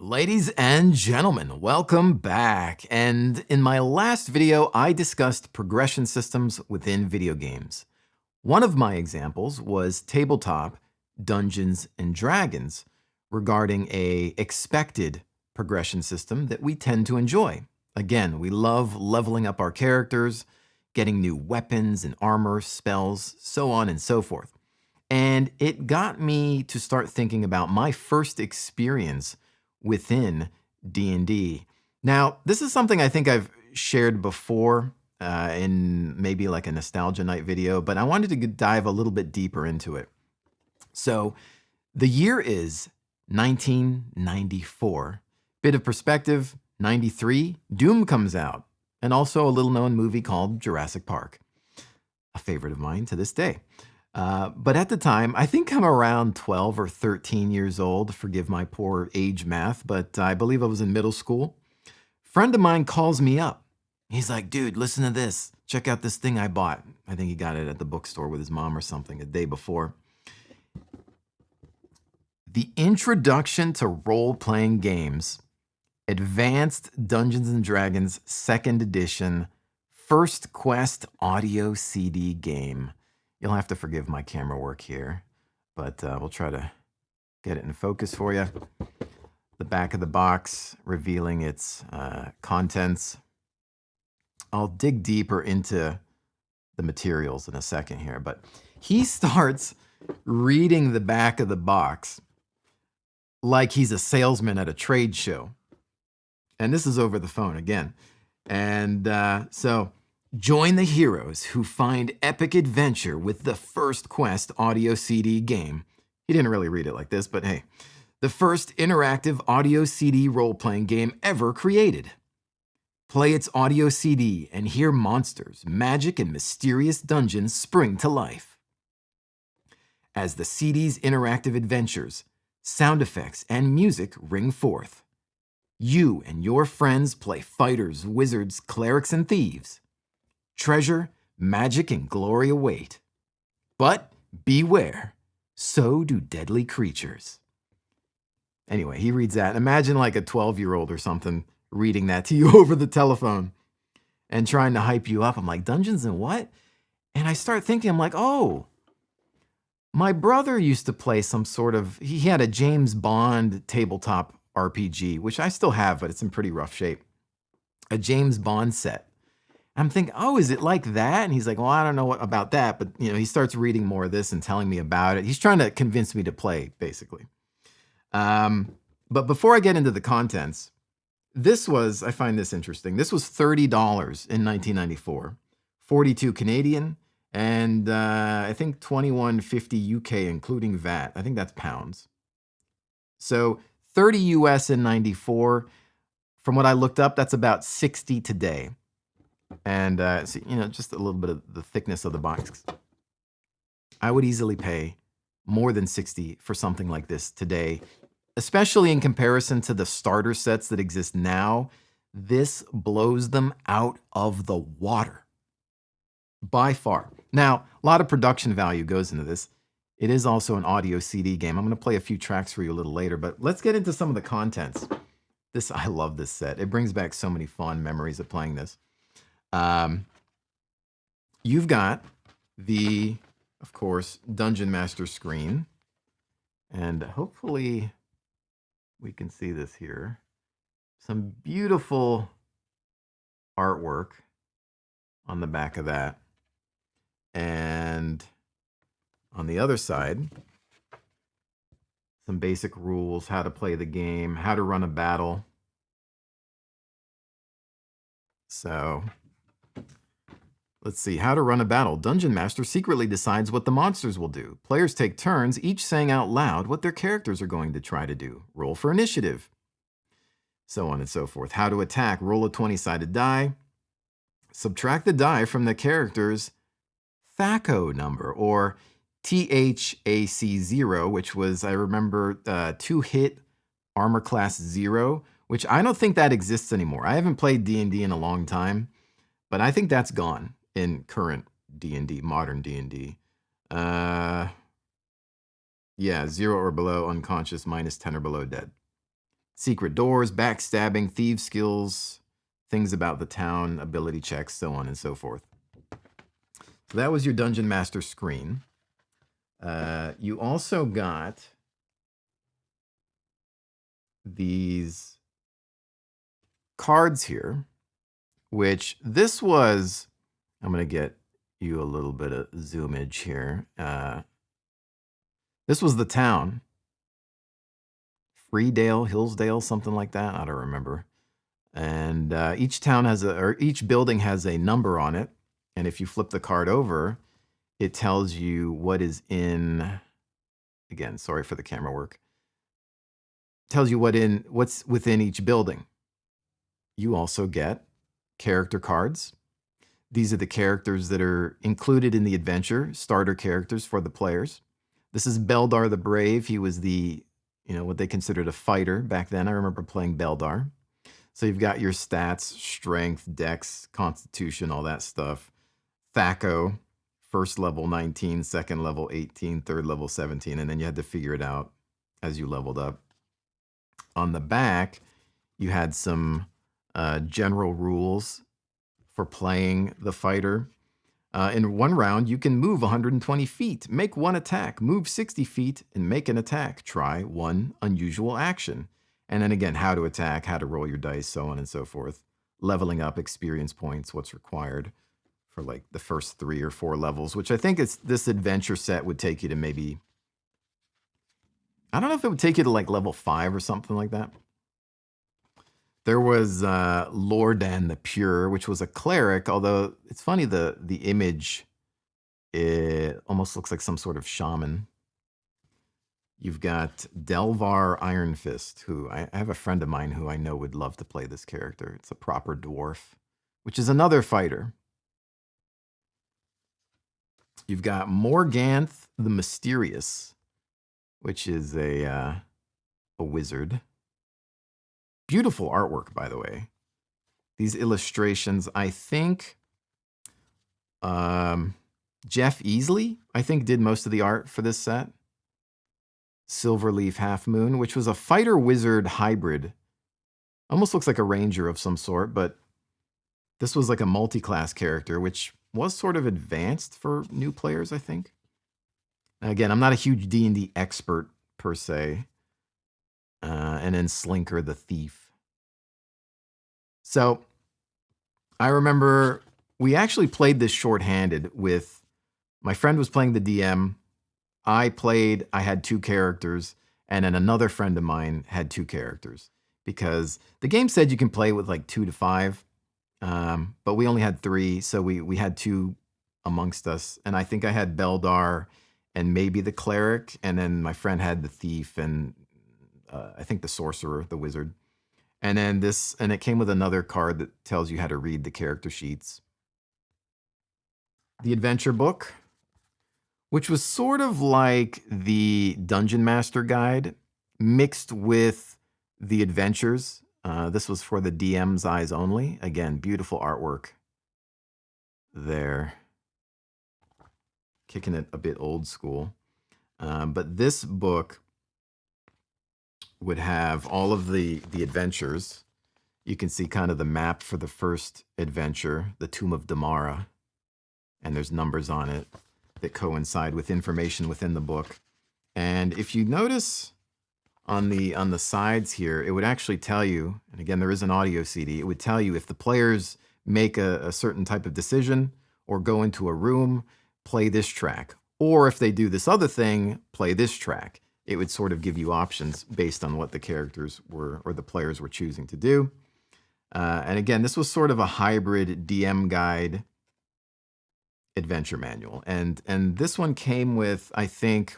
Ladies and gentlemen, welcome back. And in my last video, I discussed progression systems within video games. One of my examples was tabletop Dungeons and Dragons regarding a expected progression system that we tend to enjoy. Again, we love leveling up our characters, getting new weapons and armor, spells, so on and so forth. And it got me to start thinking about my first experience within D&D. Now, this is something I think I've shared before in maybe like a nostalgia night video, but I wanted to dive a little bit deeper into it. So the year is 1994. Bit of perspective, 93, Doom comes out, and also a little known movie called Jurassic Park, a favorite of mine to this day. But at the time, I think I'm around 12 or 13 years old. Forgive my poor age math, but I believe I was in middle school. Friend of mine calls me up. He's like, dude, listen to this. Check out this thing I bought. I think he got it at the bookstore with his mom or something a day before. The Introduction to Role-Playing Games, Advanced Dungeons and Dragons 2nd Edition, First Quest Audio CD game. You'll have to forgive my camera work here, but we'll try to get it in focus for you. The back of the box revealing its contents. I'll dig deeper into the materials in a second here, but he starts reading the back of the box like he's a salesman at a trade show. And this is over the phone again. And so join the heroes who find epic adventure with the First Quest audio CD game. He didn't really read it like this, but hey. The first interactive audio CD role-playing game ever created. Play its audio CD and hear monsters, magic, and mysterious dungeons spring to life. As the CD's interactive adventures, sound effects, and music ring forth, you and your friends play fighters, wizards, clerics, and thieves. Treasure, magic, and glory await. But beware, so do deadly creatures. Anyway, he reads that. Imagine like a 12-year-old or something reading that to you over the telephone and trying to hype you up. I'm like, dungeons and what? And I start thinking, I'm like, oh, my brother used to play some sort of, he had a James Bond tabletop RPG, which I still have, but it's in pretty rough shape. A James Bond set. I'm thinking, oh, is it like that? And he's like, well, I don't know about that. But, he starts reading more of this and telling me about it. He's trying to convince me to play, basically. But before I get into the contents, I find this interesting. This was $30 in 1994, 42 Canadian, and I think 21.50 UK, including VAT. I think that's pounds. So 30 US in 94. From what I looked up, that's about 60 today. And so, just a little bit of the thickness of the box. I would easily pay more than 60 for something like this today, especially in comparison to the starter sets that exist now. This blows them out of the water by far. Now, a lot of production value goes into this. It is also an audio CD game. I'm going to play a few tracks for you a little later, but let's get into some of the contents. I love this set. It brings back so many fond memories of playing this. You've got the, of course, Dungeon Master screen, and hopefully we can see this here. Some beautiful artwork on the back of that. And on the other side, some basic rules, how to play the game, how to run a battle. So let's see, how to run a battle. Dungeon Master secretly decides what the monsters will do. Players take turns, each saying out loud what their characters are going to try to do. Roll for initiative. So on and so forth. How to attack. Roll a 20-sided die. Subtract the die from the character's THAC0 number, or THAC0, which was, I remember, 2-hit armor class 0, which I don't think that exists anymore. I haven't played D&D in a long time, but I think that's gone in current D&D, modern D&D. Yeah, 0 or below unconscious, -10 or below dead. secret doors, backstabbing, thieves skills, things about the town, ability checks, so on and so forth. So that was your Dungeon Master screen. You also got these cards here, which this was, I'm going to get you a little bit of zoomage here. This was the town. Freedale, Hillsdale, something like that. I don't remember. And each town has or each building has a number on it. And if you flip the card over, it tells you what is in, again, sorry for the camera work. It tells you what's within each building. You also get character cards. These are the characters that are included in the adventure, starter characters for the players. This is Beldar the Brave. He was the, what they considered a fighter back then. I remember playing Beldar. So you've got your stats, strength, dex, constitution, all that stuff. Thaco, first level 19, second level 18, third level 17, and then you had to figure it out as you leveled up. On the back, you had some general rules for playing the fighter. In one round, you can move 120 feet, make one attack, move 60 feet, and make an attack. Try one unusual action. And then again, how to attack, how to roll your dice, so on and so forth. Leveling up, experience points, what's required for like the first 3 or 4 levels, which I think this adventure set would take you to maybe, I don't know if it would take you to like level 5 or something like that. There was Lordan the Pure, which was a cleric, although it's funny, the image, it almost looks like some sort of shaman. You've got Delvar Iron Fist, who I have a friend of mine who I know would love to play this character. It's a proper dwarf, which is another fighter. You've got Morganth the Mysterious, which is a wizard. Beautiful artwork, by the way. These illustrations, I think Jeff Easley, I think, did most of the art for this set. Silverleaf Half Moon, which was a fighter wizard hybrid. Almost looks like a ranger of some sort, but this was like a multi-class character, which was sort of advanced for new players, I think. Again, I'm not a huge D&D expert per se. And then Slinker the Thief. So I remember we actually played this shorthanded with, my friend was playing the DM. I had 2 characters, and then another friend of mine had 2 characters, because the game said you can play with like 2 to 5, but we only had 3, so we had 2 amongst us, and I think I had Beldar and maybe the cleric, and then my friend had the thief and I think the sorcerer, the wizard. And then it came with another card that tells you how to read the character sheets. The adventure book, which was sort of like the Dungeon Master Guide mixed with the adventures. This was for the DM's eyes only. Again, beautiful artwork there. Kicking it a bit old school. But this book would have all of the adventures. You can see kind of the map for the first adventure, the Tomb of Damara, and there's numbers on it that coincide with information within the book. And if you notice on the sides here, it would actually tell you, and again, there is an audio CD, it would tell you if the players make a certain type of decision or go into a room, play this track. Or if they do this other thing, play this track. It would sort of give you options based on what the characters were, or the players were choosing to do. And again, this was sort of a hybrid DM guide adventure manual. And this one came with, I think,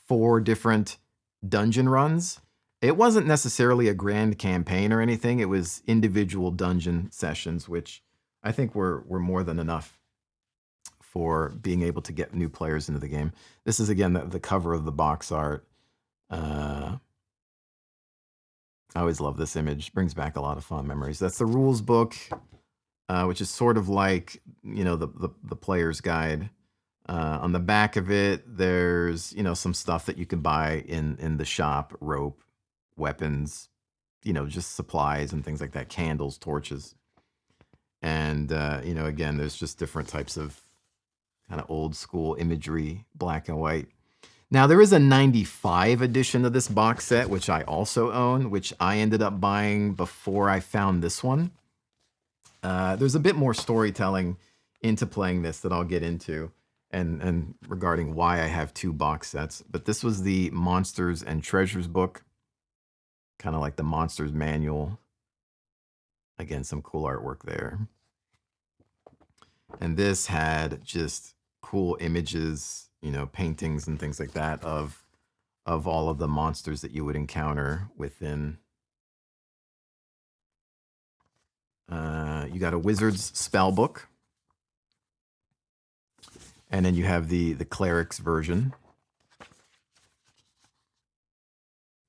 4 different dungeon runs. It wasn't necessarily a grand campaign or anything. It was individual dungeon sessions, which I think were more than enough for being able to get new players into the game. This is, again, the cover of the box art. I always love this image. Brings back a lot of fond memories. That's the rules book, which is sort of like, the player's guide. On the back of it, there's, some stuff that you can buy in the shop, rope, weapons, just supplies and things like that, candles, torches. And, again, there's just different types of kind of old school imagery, black and white. Now, there is a 95 edition of this box set, which I also own, which I ended up buying before I found this one. There's a bit more storytelling into playing this that I'll get into, and regarding why I have two box sets. But this was the Monsters and Treasures book, kind of like the Monsters Manual. Again, some cool artwork there. And this had just cool images, paintings and things like that of all of the monsters that you would encounter within. You got a wizard's spell book. And then you have the cleric's version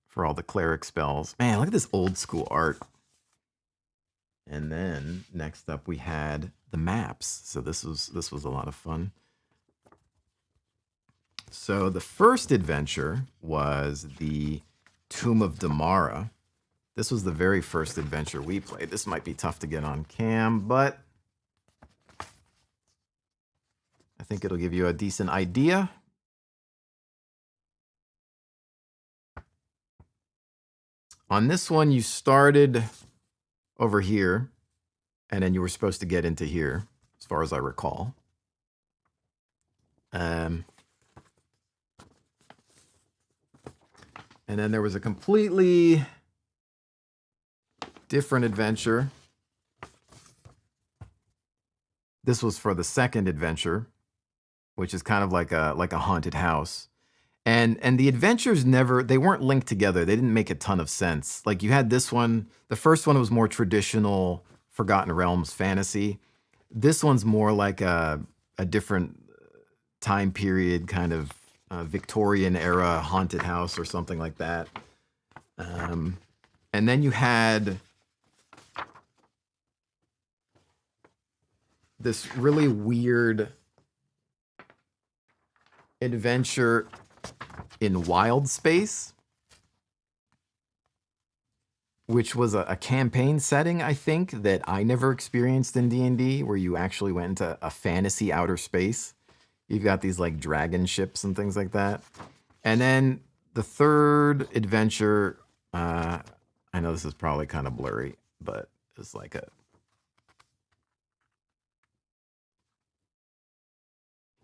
for all the cleric spells. Man, look at this old school art. And then next up we had the maps. So this was a lot of fun. So the first adventure was the Tomb of Damara. This was the very first adventure we played. This might be tough to get on cam, but I think it'll give you a decent idea. On this one, you started over here, and then you were supposed to get into here, as far as I recall. And then there was a completely different adventure. This was for the second adventure, which is kind of like a haunted house. And the adventures they weren't linked together. They didn't make a ton of sense. Like you had this one, the first one was more traditional Forgotten Realms fantasy. This one's more like a different time period, kind of Victorian era haunted house or something like that. And then you had this really weird adventure in Wild Space, which was a campaign setting, I think, that I never experienced in D&D, where you actually went into a fantasy outer space. You've got these like dragon ships and things like that. And then the third adventure, I know this is probably kind of blurry, but it's like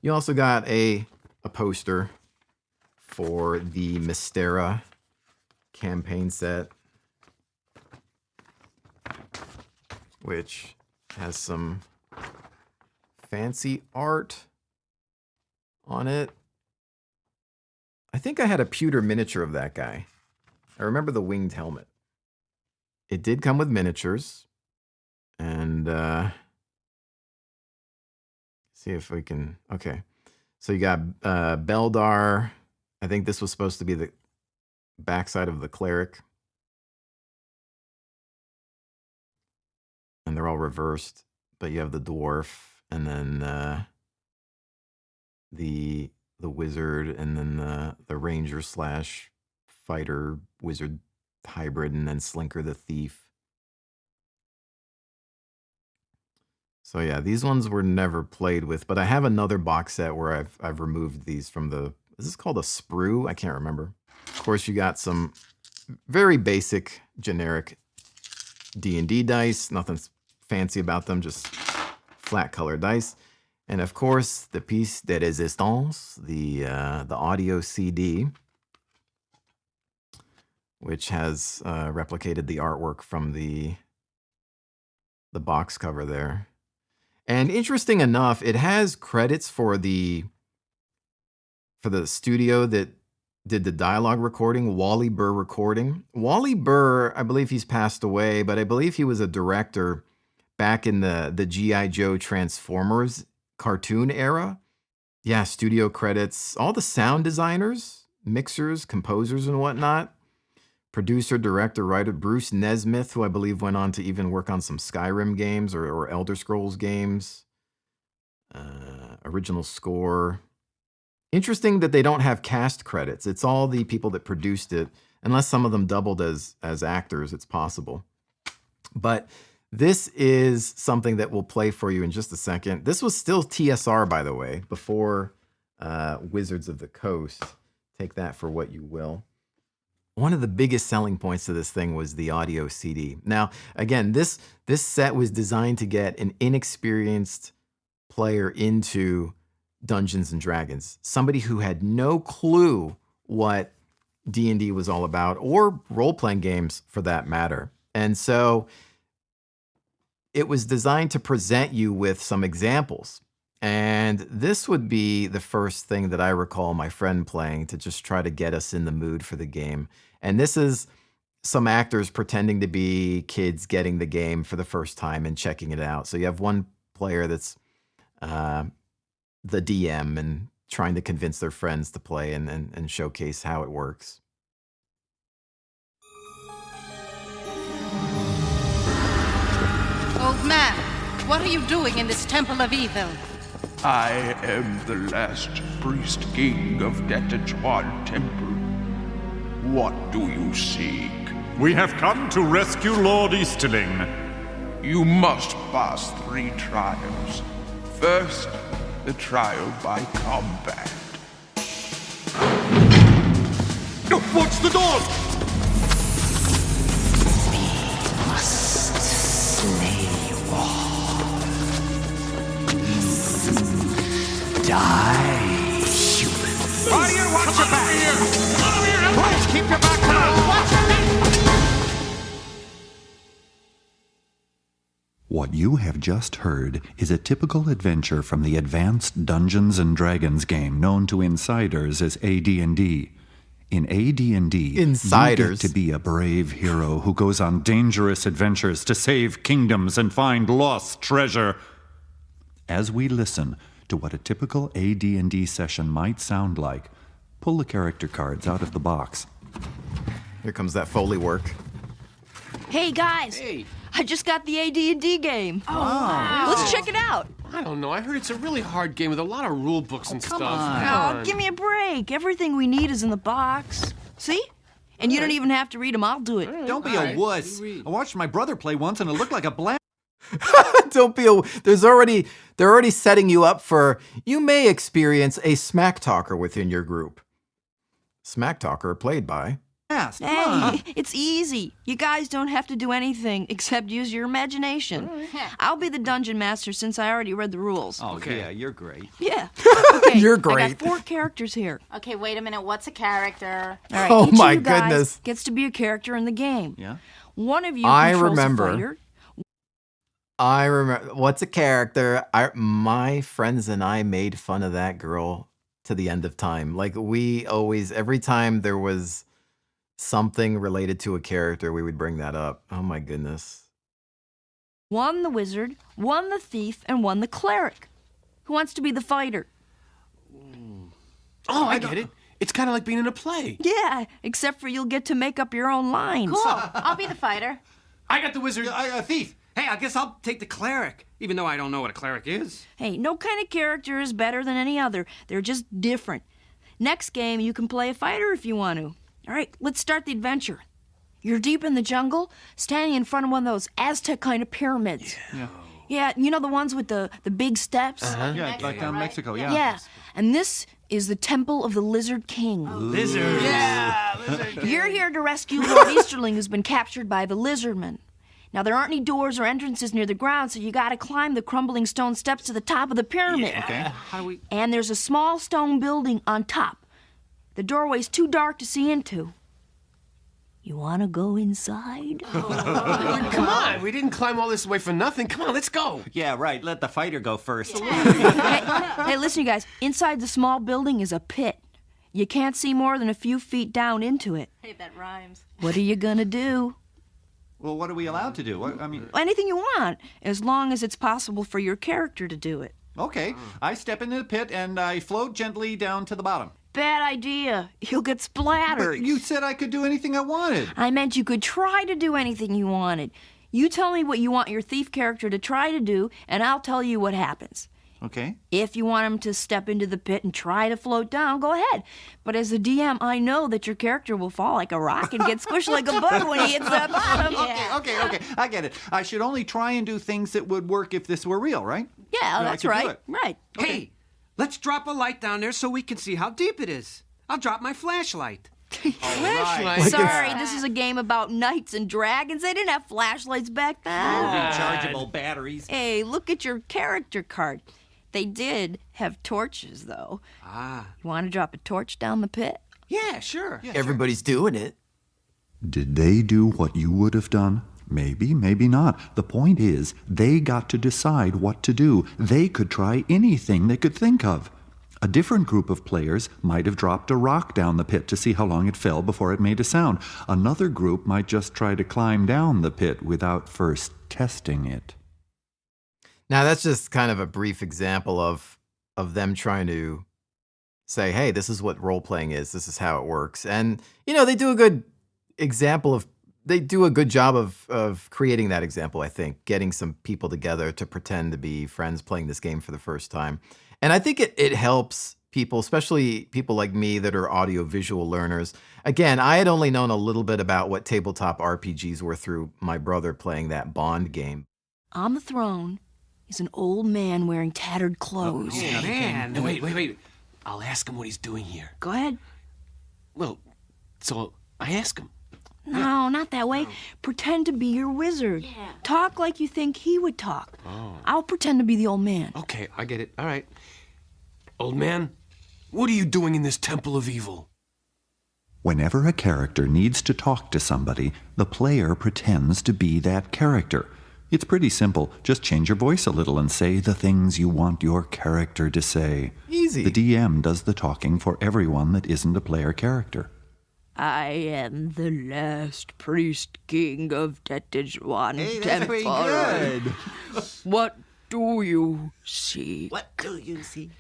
you also got a poster for the Mystera campaign set, which has some fancy art on it. I think I had a pewter miniature of that guy. I remember the winged helmet. It did come with miniatures. And see if we can... Okay. So you got Beldar. I think this was supposed to be the backside of the cleric. And they're all reversed. But you have the dwarf, and then the wizard, and then the ranger slash fighter wizard hybrid, and then Slinker the thief. So yeah, these ones were never played with, but I have another box set where I've removed these from the... Is this called a sprue? I can't remember. Of course, you got some very basic, generic D&D dice. Nothing fancy about them, just flat color dice. And of course, the piece de resistance, the audio CD, which has replicated the artwork from the box cover there. And interesting enough, it has credits for the studio that did the dialogue recording, Wally Burr Recording. Wally Burr, I believe he's passed away, but I believe he was a director back in the G.I. Joe Transformers cartoon era. Yeah, studio credits, all the sound designers, mixers, composers, and whatnot. Producer, director, writer, Bruce Nesmith, who I believe went on to even work on some Skyrim games or Elder Scrolls games. Original score. Interesting that they don't have cast credits. It's all the people that produced it. Unless some of them doubled as actors, it's possible. But this is something that we'll play for you in just a second. This was still TSR, by the way, before Wizards of the Coast. Take that for what you will. One of the biggest selling points to this thing was the audio CD. Now, again, this set was designed to get an inexperienced player into Dungeons and Dragons, somebody who had no clue what D&D was all about, or role-playing games for that matter. And so it was designed to present you with some examples. And this would be the first thing that I recall my friend playing to just try to get us in the mood for the game. And this is some actors pretending to be kids getting the game for the first time and checking it out. So you have one player that's the DM and trying to convince their friends to play and showcase how it works. Old man, what are you doing in this temple of evil? I am the last priest king of Detachuan Temple. What do you seek? We have come to rescue Lord Easterling. You must pass 3 trials. First, the trial by combat. Watch the doors! Die, humans. Warrior, watch your back! Please keep your back down! Watch your back! What you have just heard is a typical adventure from the advanced Dungeons and Dragons game known to insiders as AD&D. In AD&D, Insiders. you get to be a brave hero who goes on dangerous adventures to save kingdoms and find lost treasure. As we listen to what a typical AD&D session might sound like, pull the character cards out of the box. Here comes that Foley work. Hey guys! Hey. I just got the AD&D game. Oh, wow. Let's check it out. I don't know. I heard it's a really hard game with a lot of rule books and stuff. Oh, give me a break. Everything we need is in the box. See? And you don't even have to read them. I'll do it. Don't be a wuss. I watched my brother play once and it looked like a blank. Don't be they're already setting you up for, you may experience a smack talker within your group. Smack talker played by. Hey, it's easy. You guys don't have to do anything except use your imagination. I'll be the dungeon master since I already read the rules. Oh, okay. Yeah, you're great. Yeah. Okay, You're I great. got 4 characters here. Okay, wait a minute. What's a character? All right, Oh each my of you guys goodness. gets to be a character in the game. Yeah. One of you I controls remember. a fighter. I remember, what's a character? My friends and I made fun of that girl to the end of time. Like, we always, every time there was something related to a character, we would bring that up. Oh my goodness. One the wizard, one the thief, and one the cleric. Who wants to be the fighter? Oh, I get it. It's kind of like being in a play. Yeah, except for you'll get to make up your own lines. Cool. I'll be the fighter. I got the wizard. Thief. Hey, I guess I'll take the cleric, even though I don't know what a cleric is. Hey, no kind of character is better than any other. They're just different. Next game, you can play a fighter if you want to. All right, let's start the adventure. You're deep in the jungle, standing in front of one of those Aztec kind of pyramids. Yeah, you know the ones with the big steps? Yeah, like down Mexico, yeah. Yeah, and this is the Temple of the Lizard King. Lizards. Yeah, lizard. You're here to rescue Lord Easterling, who's been captured by the Lizardmen. Now, there aren't any doors or entrances near the ground, so you gotta climb the crumbling stone steps to the top of the pyramid. Okay. How do we... And there's a small stone building on top. The doorway's too dark to see into. You wanna go inside? Come on. We didn't climb all this way for nothing. Come on, let's go. Yeah, right. Let the fighter go first. Hey, listen, you guys. Inside the small building is a pit. You can't see more than a few feet down into it. Hey, that rhymes. What are you gonna do? Well, what are we allowed to do? Anything you want, as long as it's possible for your character to do it. Okay. I step into the pit and I float gently down to the bottom. Bad idea. You'll get splattered. But you said I could do anything I wanted. I meant you could try to do anything you wanted. You tell me what you want your thief character to try to do, and I'll tell you what happens. Okay. If you want him to step into the pit and try to float down, go ahead. But as a DM, I know that your character will fall like a rock and get squished like a bug when he hits that bottom. Okay. I get it. I should only try and do things that would work if this were real, right? Yeah, Then I that's could do right. it. Right. Hey, let's drop a light down there so we can see how deep it is. I'll drop my flashlight. Flashlight. Sorry, this is a game about knights and dragons. They didn't have flashlights back then. Rechargeable batteries. Hey, look at your character card. They did have torches, though. Ah. You want to drop a torch down the pit? Yeah, sure. Everybody's doing it. Did they do what you would have done? Maybe, maybe not. The point is, they got to decide what to do. They could try anything they could think of. A different group of players might have dropped a rock down the pit to see how long it fell before it made a sound. Another group might just try to climb down the pit without first testing it. Now, that's just kind of a brief example of them trying to say, hey, this is what role-playing is. This is how it works. And, they do a good job of creating that example, I think, getting some people together to pretend to be friends playing this game for the first time. And I think it helps people, especially people like me that are audio-visual learners. Again, I had only known a little bit about what tabletop RPGs were through my brother playing that Bond game. On the throne is an old man wearing tattered clothes. Oh, man. No, wait. I'll ask him what he's doing here. Go ahead. Well, so I ask him. No, not that way. Pretend to be your wizard. Yeah. Talk like you think he would talk. Oh. I'll pretend to be the old man. Okay, I get it. All right. Old man, what are you doing in this temple of evil? Whenever a character needs to talk to somebody, the player pretends to be that character. It's pretty simple. Just change your voice a little and say the things you want your character to say. Easy. The DM does the talking for everyone that isn't a player character. I am the last priest king of Tetejuan Hey, that's Temple. pretty good. What do you see? What do you see?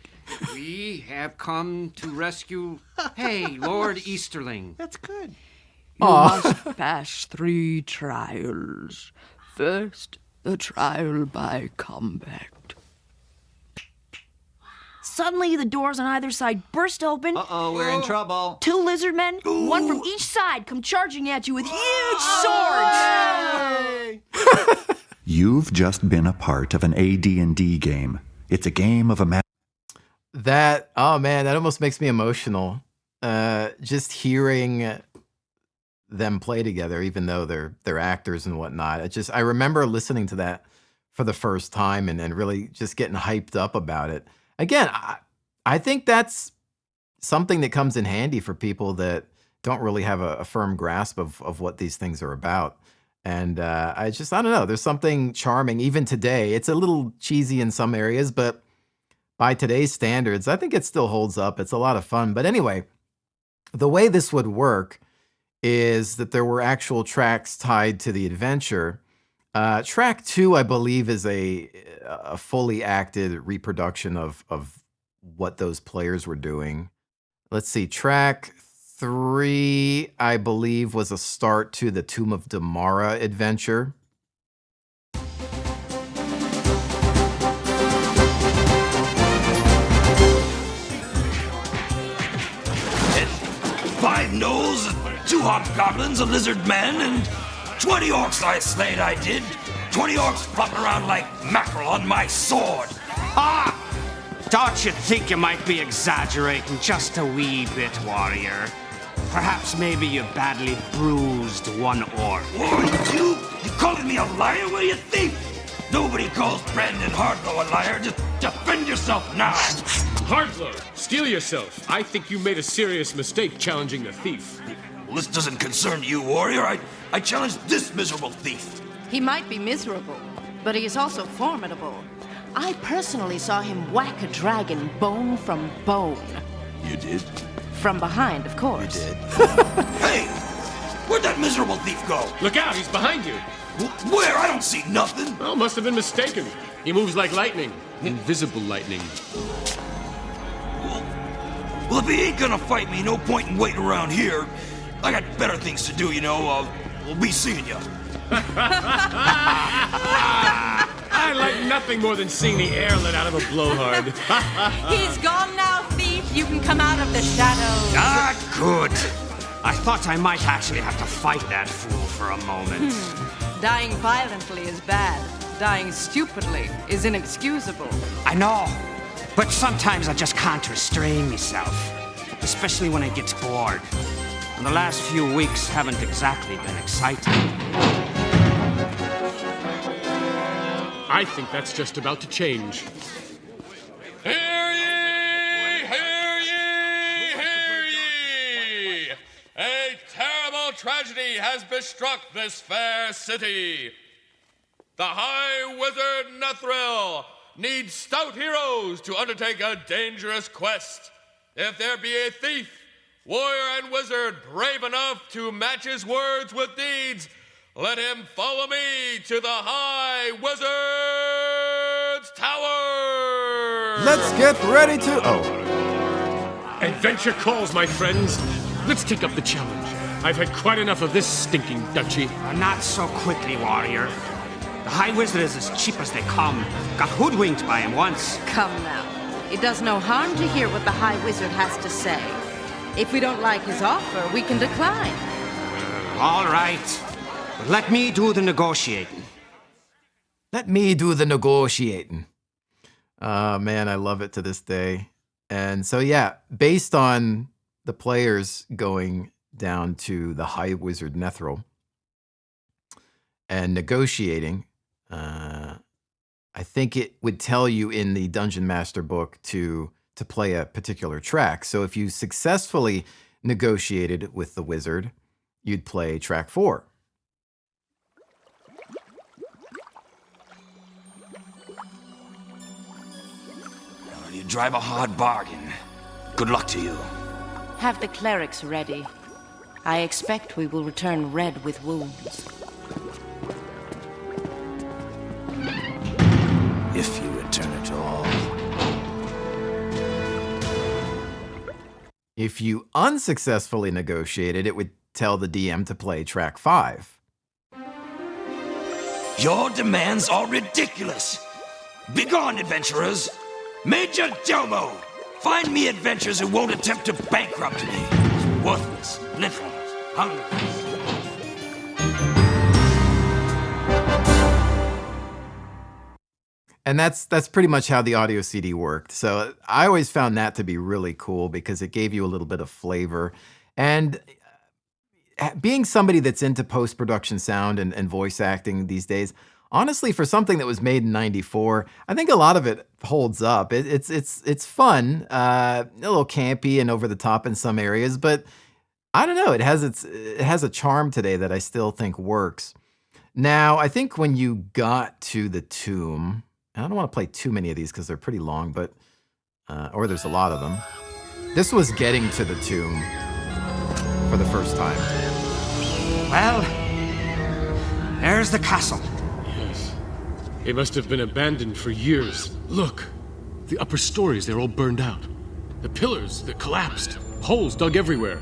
We have come to rescue... Hey, Lord Easterling. That's good. You must pass 3 trials. First, the trial by combat. Suddenly, the doors on either side burst open. Uh-oh, we're in trouble. 2 lizard men, one from each side, come charging at you with huge swords. You've just been a part of an AD&D game. It's a game of That almost makes me emotional. Just hearing them play together, even though they're actors and whatnot. I remember listening to that for the first time and really just getting hyped up about it. Again, I think that's something that comes in handy for people that don't really have a firm grasp of what these things are about. And I don't know, there's something charming even today. It's a little cheesy in some areas, but by today's standards, I think it still holds up. It's a lot of fun. But anyway, the way this would work is that there were actual tracks tied to the adventure. Track 2, I believe, is a fully acted reproduction of what those players were doing. Let's see. Track 3, I believe, was a start to the Tomb of Damara adventure. Five gnolls, 2 hobgoblins, a lizard man, and 20 orcs I slayed, I did. 20 orcs flopping around like mackerel on my sword. Ah! Don't you think you might be exaggerating just a wee bit, warrior? Perhaps maybe you badly bruised one orc. What, you calling me a liar? What do you think? Nobody calls Brandon Hardlow a liar. Just defend yourself now. Hardlow, steel yourself. I think you made a serious mistake challenging the thief. Well, this doesn't concern you, warrior. I challenge this miserable thief. He might be miserable, but he is also formidable. I personally saw him whack a dragon bone from bone. You did? From behind, of course. You did. Hey! Where'd that miserable thief go? Look out, he's behind you. Where? I don't see nothing. Well, must have been mistaken. He moves like lightning. Invisible lightning. Well, if he ain't gonna fight me, no point in waiting around here. I got better things to do, you know. We'll be seeing you. I like nothing more than seeing the air let out of a blowhard. He's gone now, thief. You can come out of the shadows. Ah, good. I thought I might actually have to fight that fool for a moment. Dying violently is bad. Dying stupidly is inexcusable. I know, but sometimes I just can't restrain myself, especially when I get bored. And the last few weeks haven't exactly been exciting. I think that's just about to change. Hear ye! Hear ye! Hear ye! A terrible tragedy has bestruck this fair city. The High Wizard Nethril needs stout heroes to undertake a dangerous quest. If there be a thief, warrior, and wizard brave enough to match his words with deeds, let him follow me to the High Wizard's Tower! Let's get ready to... Oh. Adventure calls, my friends. Let's take up the challenge. I've had quite enough of this stinking duchy. Not so quickly, warrior. The High Wizard is as cheap as they come. Got hoodwinked by him once. Come now. It does no harm to hear what the High Wizard has to say. If we don't like his offer, we can decline. All right. But let me do the negotiating. Let me do the negotiating. Man, I love it to this day. And so, yeah, based on the players going down to the High Wizard Nethril and negotiating, I think it would tell you in the Dungeon Master book to play a particular track. So if you successfully negotiated with the wizard, you'd play track 4. You drive a hard bargain. Good luck to you. Have the clerics ready. I expect we will return red with wounds. If you return at all. If you unsuccessfully negotiated, it would tell the DM to play track 5. Your demands are ridiculous. Begone, adventurers. Major Domo, find me adventurers who won't attempt to bankrupt me. Worthless, littleness, hungry. And that's pretty much how the audio CD worked. So I always found that to be really cool because it gave you a little bit of flavor. And being somebody that's into post-production sound and voice acting these days, honestly, for something that was made in '94, I think a lot of it holds up. It's fun, a little campy and over the top in some areas, but I don't know. It has a charm today that I still think works. Now, I think when you got to the tomb, and I don't want to play too many of these because they're pretty long, but or there's a lot of them. This was getting to the tomb for the first time. Well, there's the castle. It must have been abandoned for years. Look, the upper stories, they're all burned out. The pillars that collapsed, holes dug everywhere.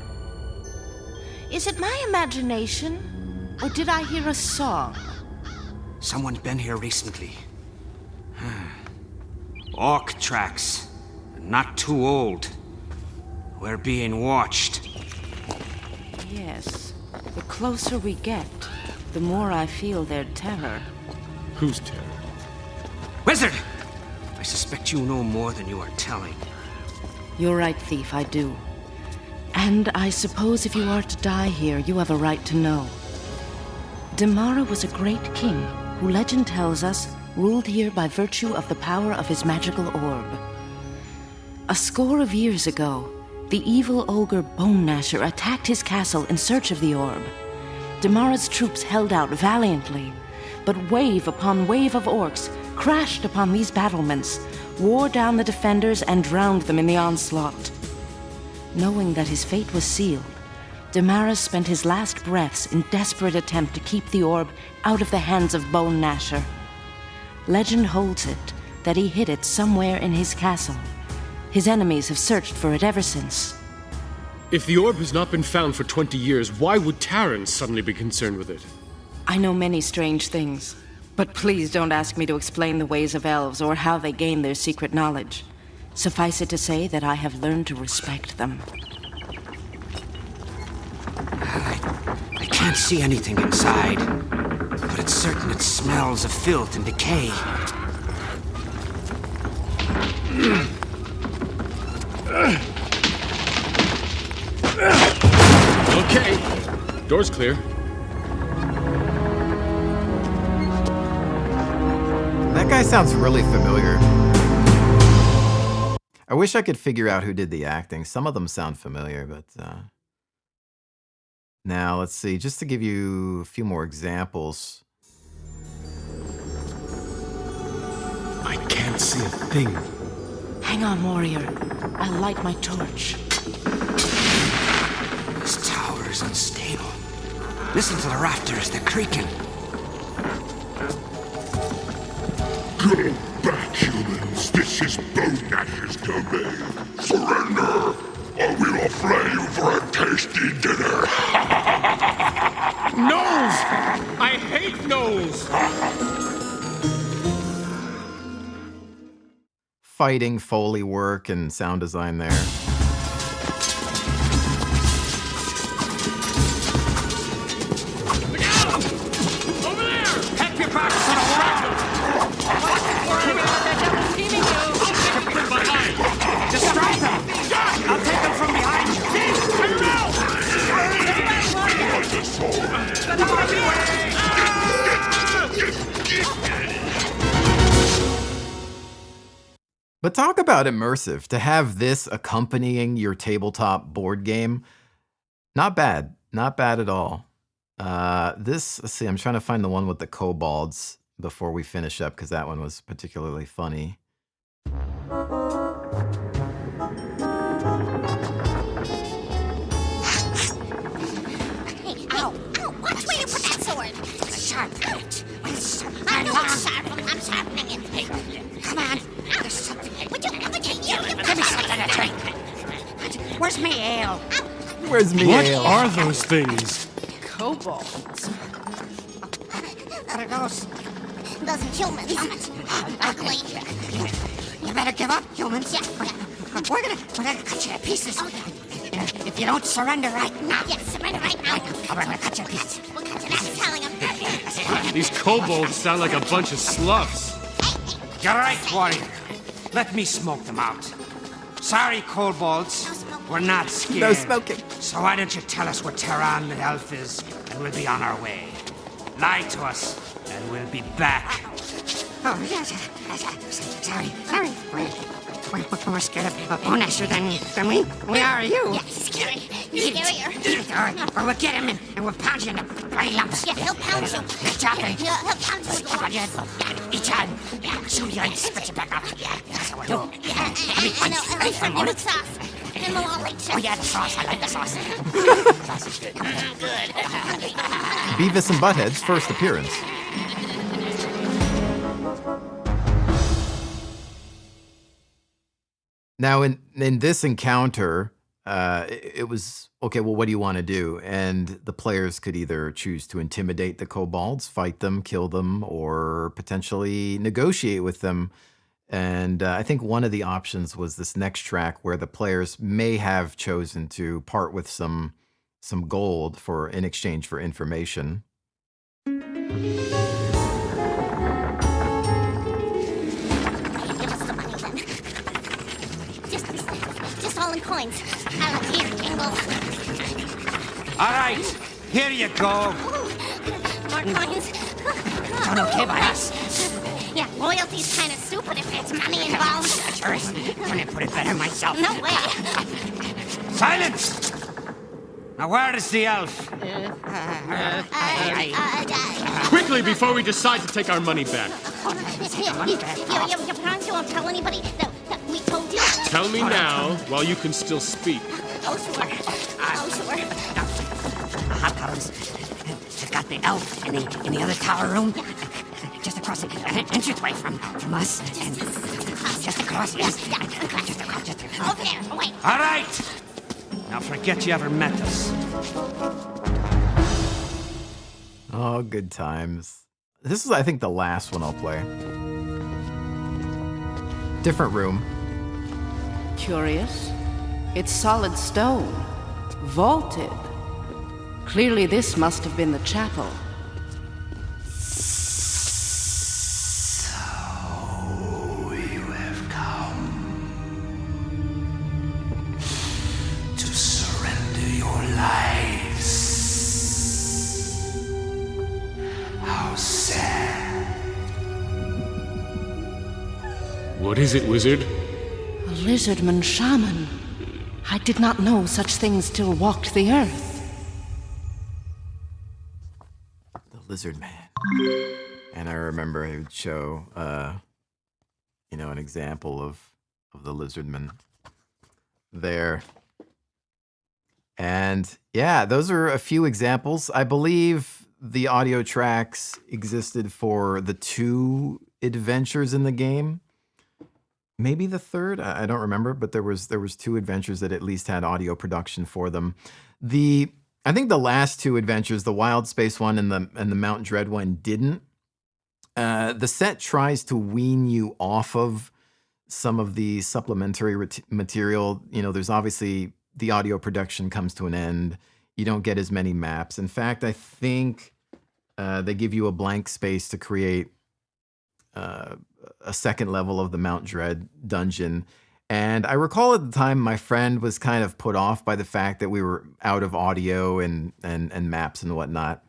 Is it my imagination, or did I hear a song? Someone's been here recently. Orc tracks. Not too old. We're being watched. Yes. The closer we get, the more I feel their terror. Whose terror? Wizard! I suspect you know more than you are telling. You're right, thief, I do. And I suppose if you are to die here, you have a right to know. Damara was a great king, who legend tells us ruled here by virtue of the power of his magical orb. A score of years ago, the evil ogre Bone Gnasher attacked his castle in search of the orb. Damara's troops held out valiantly, but wave upon wave of orcs crashed upon these battlements, wore down the defenders, and drowned them in the onslaught. Knowing that his fate was sealed, Damara spent his last breaths in desperate attempt to keep the orb out of the hands of Bone Gnasher. Legend holds it that he hid it somewhere in his castle. His enemies have searched for it ever since. If the orb has not been found for 20 years, why would Terrans suddenly be concerned with it? I know many strange things. But please don't ask me to explain the ways of elves or how they gain their secret knowledge. Suffice it to say that I have learned to respect them. I can't see anything inside, but it's certain it smells of filth and decay. Okay, door's clear. That guy sounds really familiar. I wish I could figure out who did the acting. Some of them sound familiar, but... Now, let's see. Just to give you a few more examples. I can't see a thing. Hang on, warrior. I'll light my torch. This tower is unstable. Listen to the rafters, they're creaking. Go back, humans. This is Bone Gnash's domain. Surrender, or we will flay you for a tasty dinner. Nose! I hate nose! Fighting, Foley work, and sound design there. Over there! Heck your back to the wall! From behind! Distract them! I'll take them from behind! But talk about immersive. To have this accompanying your tabletop board game, not bad. Not bad at all. Let's see, I'm trying to find the one with the kobolds before we finish up, because that one was particularly funny. Hey, ow! Watch where you put that sword! Sharpen it! I know it's sharp. I'm sharpening it. Hey, come on! There's something. Would you give me something to drink? Where's my ale? Where's me What ale? are those things? Kobolds. There it goes. Those humans. Ugly. You better give up, humans. Yeah. We're gonna cut you to pieces. If you don't surrender right now. Yes, surrender right now. We're gonna cut you to pieces. We'll cut you. That's telling them. These kobolds sound like a bunch of sloughs. You're right, warrior. Let me smoke them out. Sorry, kobolds. We're not scared. No smoking. So why don't you tell us where Tehran Mid-Elf is, and we'll be on our way. Lie to us, and we'll be back. Oh, yes. Sorry. We're scared of Onesher than we are you. Yeah, scary. Scarier. Or we'll get him and we'll pound you into bloody lumps. Yeah, he'll pound you. He'll pound you with lumps. Each hand. Shoot you and spit you back up. That's what we'll do. Yeah, I know. And sauce. And we'll all eat you. Oh, yeah, the sauce. I like the sauce. Sauce is good. Good. Beavis and Butthead's first appearance. Now, in this encounter, it was, okay, well, what do you want to do? And the players could either choose to intimidate the kobolds, fight them, kill them, or potentially negotiate with them. And I think one of the options was this next track where the players may have chosen to part with some gold in exchange for information. Just all in coins. I like here, Jingle. All right, here you go. More coins. Done okay by us. Yeah, loyalty's kind of stupid if there's money involved. Sure is. Couldn't put it better myself. No way. Silence! Now where is the elf? Quickly, before we decide to take our money back. You promise you won't tell anybody that we told you? Tell me now, while you can still speak. Oh, sure. They've got the elf in the other tower room. Just across the entranceway from us. And just across, yes. Just across. Over there, wait. All right! Now forget you ever met us. Oh, good times. This is, I think, the last one I'll play. Different room. Curious. It's solid stone. Vaulted. Clearly this must have been the chapel. To surrender your lives. How sad. What is it, wizard? A lizardman shaman. I did not know such things still walked the earth. The lizard man. And I remember he would show, an example of the lizard man there. And yeah, those are a few examples. I believe the audio tracks existed for the 2 adventures in the game. Maybe the 3rd, I don't remember, but there was 2 adventures that at least had audio production for them. I think the last 2 adventures, the Wild Space one and the Mount Dread one, didn't. The set tries to wean you off of some of the supplementary material. There's obviously the audio production comes to an end. You don't get as many maps. In fact, I think they give you a blank space to create a second level of the Mount Dread dungeon. And I recall at the time my friend was kind of put off by the fact that we were out of audio and maps and whatnot.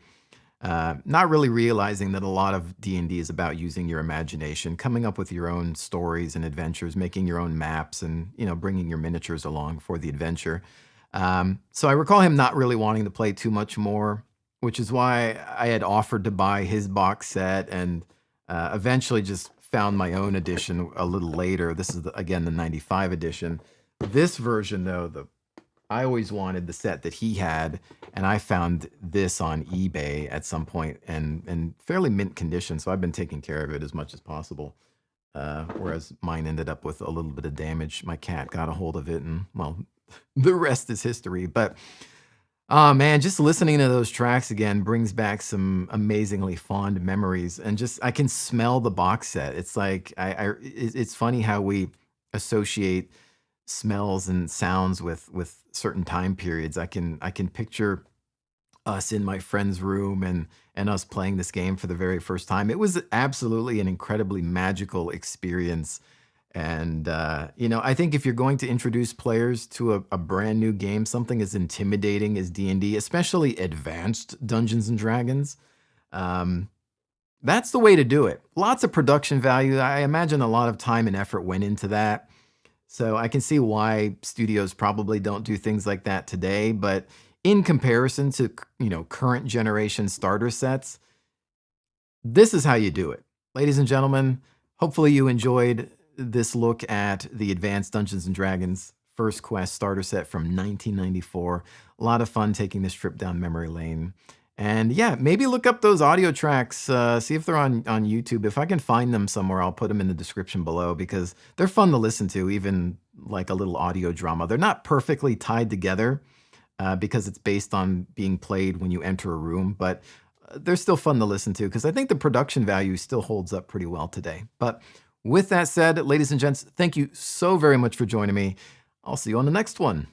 Not really realizing that a lot of D&D is about using your imagination, coming up with your own stories and adventures, making your own maps, and bringing your miniatures along for the adventure. So I recall him not really wanting to play too much more, which is why I had offered to buy his box set and eventually just found my own edition a little later. This is, again, the 95 edition. This version, though, I always wanted the set that he had, and I found this on eBay at some point and fairly mint condition, so I've been taking care of it as much as possible. Whereas mine ended up with a little bit of damage. My cat got a hold of it, and, well, the rest is history. But, oh, man, just listening to those tracks again brings back some amazingly fond memories. And just, I can smell the box set. It's like, it's funny how we associate smells and sounds with certain time periods. I can picture us in my friend's room and us playing this game for the very first time. It was absolutely an incredibly magical experience. And I think if you're going to introduce players to a brand new game, something as intimidating as D&D, especially advanced Dungeons and Dragons, that's the way to do it. Lots of production value. I imagine a lot of time and effort went into that. So I can see why studios probably don't do things like that today. But in comparison to, current generation starter sets, this is how you do it. Ladies and gentlemen, hopefully you enjoyed this look at the Advanced Dungeons & Dragons First Quest starter set from 1994. A lot of fun taking this trip down memory lane. And yeah, maybe look up those audio tracks, see if they're on YouTube. If I can find them somewhere, I'll put them in the description below because they're fun to listen to, even like a little audio drama. They're not perfectly tied together because it's based on being played when you enter a room, but they're still fun to listen to because I think the production value still holds up pretty well today. But with that said, ladies and gents, thank you so very much for joining me. I'll see you on the next one.